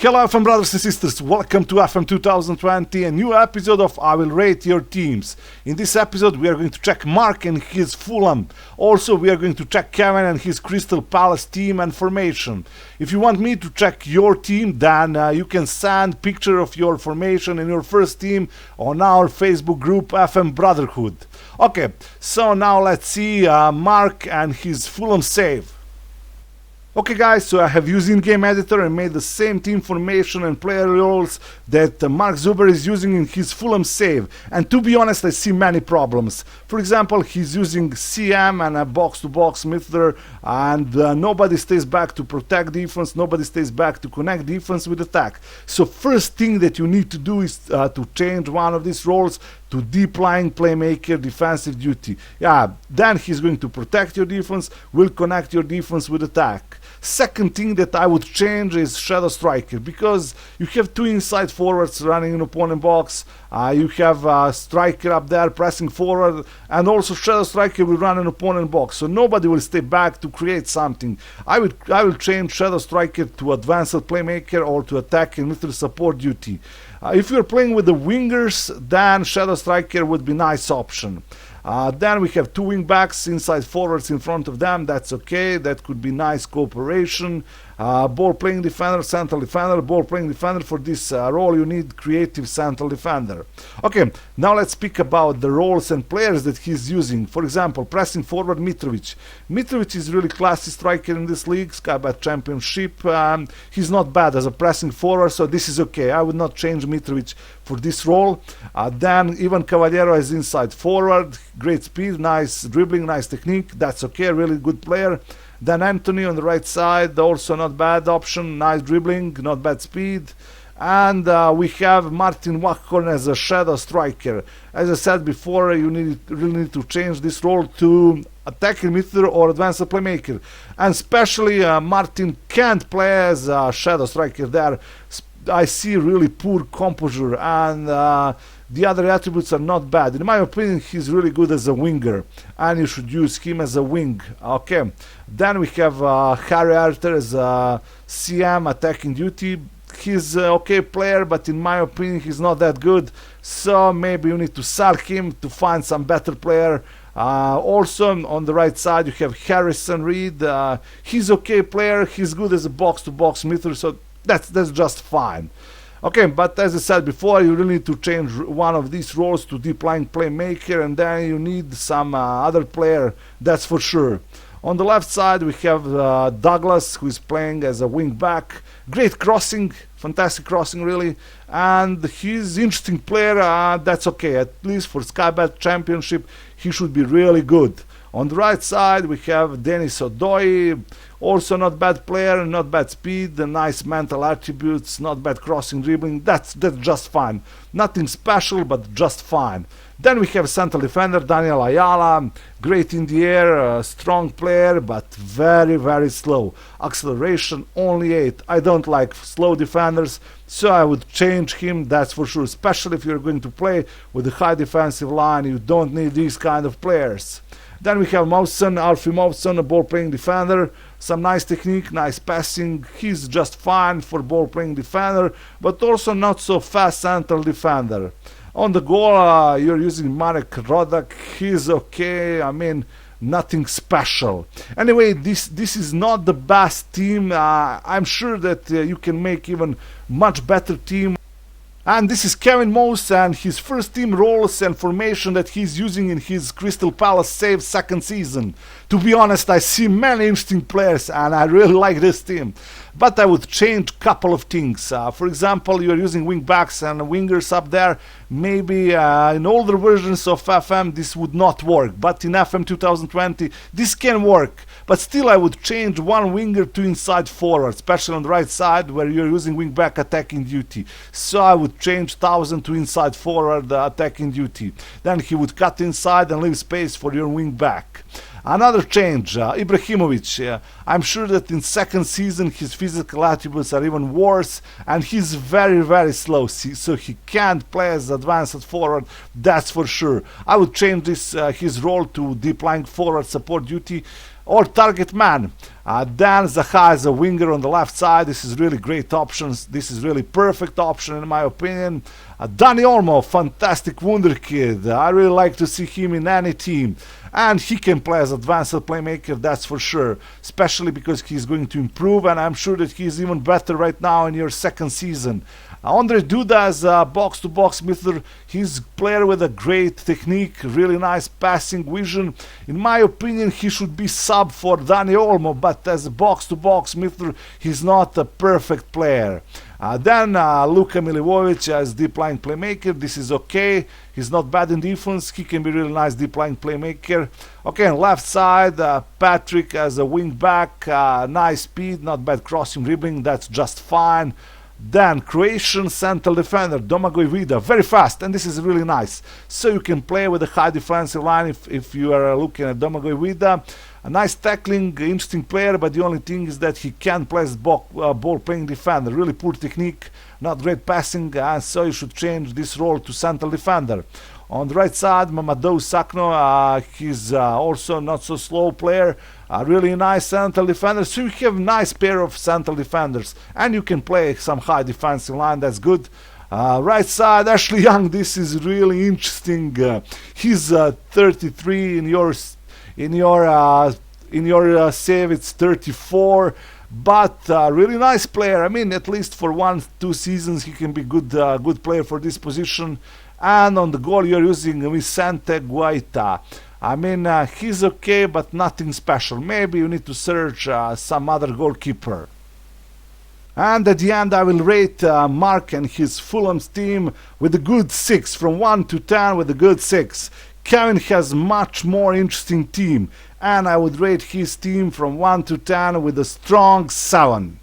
Hello FM brothers and sisters, welcome to FM 2020, a new episode of I Will Rate Your Teams. In this episode we are going to check Mark and his Fulham. Also we are going to check Kevin and his Crystal Palace team and formation. If you want me to check your team, then you can send picture of your formation and your first team on our Facebook group FM Brotherhood. Okay, so now let's see Mark and his Fulham save. Okay guys, so I have used in-game editor and made the same team formation and player roles that Mark Zuber is using in his Fulham save. And to be honest, I see many problems. For example, he's using CM and a box-to-box midfielder, and nobody stays back to protect defense, nobody stays back to connect defense with attack. So first thing that you need to do is to change one of these roles to deep lying playmaker defensive duty. Yeah, then he's going to protect your defense, will connect your defense with attack. Second thing that I would change is shadow striker, because you have two inside forwards running in opponent box, you have a striker up there pressing forward, and also shadow striker will run in opponent box, so nobody will stay back to create something. I will change shadow striker to advanced playmaker or to attack and midfield support duty. If you're playing with the wingers, then shadow striker would be nice option. Then we have two wing backs, inside forwards in front of them. That's okay, that could be nice cooperation. Ball playing defender, central defender, ball playing defender. For this role you need creative central defender. Okay, now let's speak about the roles and players that he's using. For example, pressing forward Mitrovic. Mitrovic is really classy striker in this league, Skybet Championship. He's not bad as a pressing forward, so this is okay. I would not change Mitrovic for this role. Then Ivan Cavallero is inside forward, great speed, nice dribbling, nice technique. That's okay, really good player. Then Anthony on the right side, also not bad option, nice dribbling, not bad speed. And we have Martin Walken as a shadow striker. As I said before, you really need to change this role to attacking midfielder or advanced playmaker. And especially Martin can't play as a shadow striker there. I see really poor composure, and the other attributes are not bad. In my opinion, he's really good as a winger, and you should use him as a wing. Okay, then we have Harry Arter as a CM attacking duty. He's an okay player, but in my opinion he's not that good, so maybe you need to sell him to find some better player. Also on the right side you have Harrison Reed. He's okay player, he's good as a box-to-box midfielder, so that's just fine. Okay, but as I said before, you really need to change one of these roles to deep lying playmaker, and then you need some other player, that's for sure. On the left side we have Douglas, who is playing as a wing back. Great crossing, fantastic crossing really, and he's interesting player. That's okay, at least for Skybet Championship he should be really good. On the right side we have Denis Odoi, also not bad player, not bad speed, nice mental attributes, not bad crossing, dribbling. That's just fine. Nothing special, but just fine. Then we have central defender Daniel Ayala, great in the air, strong player, but very slow. Acceleration only 8. I don't like slow defenders, so I would change him, that's for sure. Especially if you're going to play with a high defensive line, you don't need these kind of players. Then we have Alfie Mawson, a ball-playing defender. Some nice technique, nice passing. He's just fine for ball-playing defender, but also not so fast central defender. On the goal, you're using Marek Rodak. He's okay. I mean, nothing special. Anyway, this is not the best team. I'm sure that you can make even much better team. And this is Kevin Moose and his first team roles and formation that he's using in his Crystal Palace save second season. To be honest, I see many interesting players and I really like this team. But I would change a couple of things. For example, you're using wing backs and wingers up there. Maybe in older versions of FM this would not work, but in FM 2020 this can work. But still I would change one winger to inside forward, especially on the right side where you're using wing back attacking duty. So I would change 1000 to inside forward attacking duty. Then he would cut inside and leave space for your wing back. Another change, Ibrahimovic. I'm sure that in second season his physical attributes are even worse, and he's very slow, so he can't play as advanced forward, that's for sure. I would change his role to deep lying forward support duty. or target man. Dan Zaha as a winger on the left side. This is really great options. This is really perfect option in my opinion. Dani Olmo, fantastic wunderkid. I really like to see him in any team. And he can play as advanced playmaker, that's for sure. Especially because he's going to improve, and I'm sure that he's even better right now in your second season. Andre Duda as a box-to-box midfielder. He's a player with a great technique, really nice passing vision. In my opinion, he should be sub for Dani Olmo, but as a box-to-box midfielder, he's not a perfect player. Then Luka Milivojevic as deep line playmaker. This is okay. He's not bad in defense. He can be really nice deep line playmaker. Okay, on left side, Patrick as a wing back. Nice speed, not bad crossing, dribbling. That's just fine. Then Croatian central defender Domagoj Vida, very fast, and this is really nice. So you can play with a high defensive line if you are looking at Domagoj Vida. A nice tackling, interesting player, but the only thing is that he can't play as ball playing defender. Really poor technique, not great passing, and so you should change this role to central defender. On the right side, Mamadou Sakno, he's also not so slow player, a really nice central defender. So you have a nice pair of central defenders, and you can play some high defensive line, that's good. Right side, Ashley Young, this is really interesting. He's 33 in your save, it's 34. But really nice player. I mean, at least for 1-2 seasons he can be good player for this position. And on the goal you're using Vicente Guaita. I mean, he's okay, but nothing special. Maybe you need to search some other goalkeeper. And at the end I will rate Mark and his Fulham's team with a good 6, from 1 to 10 with a good 6. Kevin has much more interesting team, and I would rate his team from 1 to 10 with a strong 7.